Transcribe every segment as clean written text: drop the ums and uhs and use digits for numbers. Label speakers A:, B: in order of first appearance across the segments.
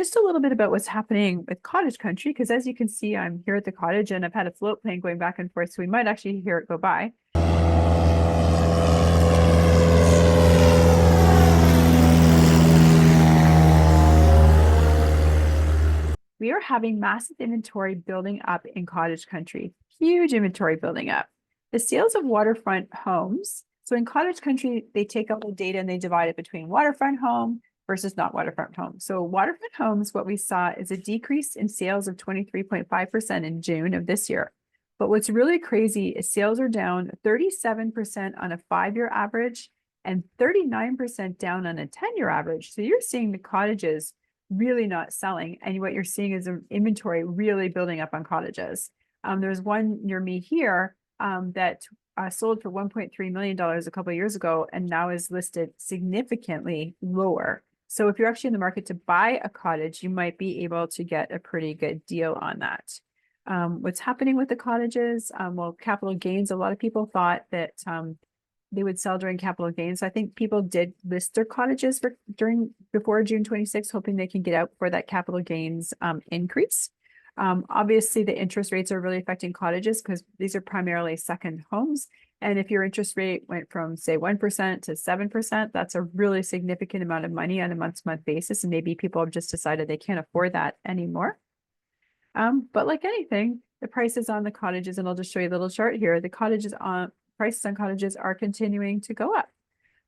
A: Just a little bit about what's happening with Cottage Country, because as you can see, I'm here at the cottage and I've had a float plane going back and forth, so we might actually hear it go by. We are having massive inventory building up in Cottage Country, huge inventory building up. The sales of waterfront homes. So in Cottage Country, they take out the data and they divide it between waterfront home versus not waterfront home. So waterfront homes, what we saw is a decrease in sales of 23.5% in June of this year. But what's really crazy is sales are down 37% on a 5-year average and 39% down on a 10-year average. So you're seeing the cottages really not selling. And what you're seeing is an inventory really building up on cottages. There's one near me here that sold for $1.3 million a couple of years ago and now is listed significantly lower. So if you're actually in the market to buy a cottage, you might be able to get a pretty good deal on that. What's happening with the cottages? Well, capital gains, a lot of people thought that they would sell during capital gains. So I think people did list their cottages before June 26th, hoping they can get out for that capital gains increase. Obviously, the interest rates are really affecting cottages because these are primarily second homes. And if your interest rate went from, say, 1% to 7%, that's a really significant amount of money on a month-to-month basis. And maybe people have just decided they can't afford that anymore. But like anything, the prices on the cottages, and I'll just show you a little chart here, prices on cottages are continuing to go up.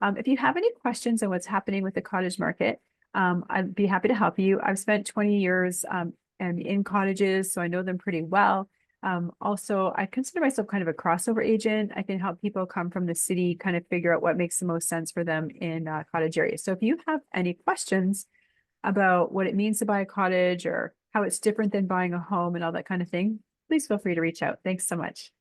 A: If you have any questions on what's happening with the cottage market, I'd be happy to help you. I've spent 20 years in cottages, so I know them pretty well. Also, I consider myself kind of a crossover agent. I can help people come from the city kind of figure out what makes the most sense for them in cottage areas. So if you have any questions about what it means to buy a cottage or how it's different than buying a home and all that kind of thing, please feel free to reach out. Thanks so much.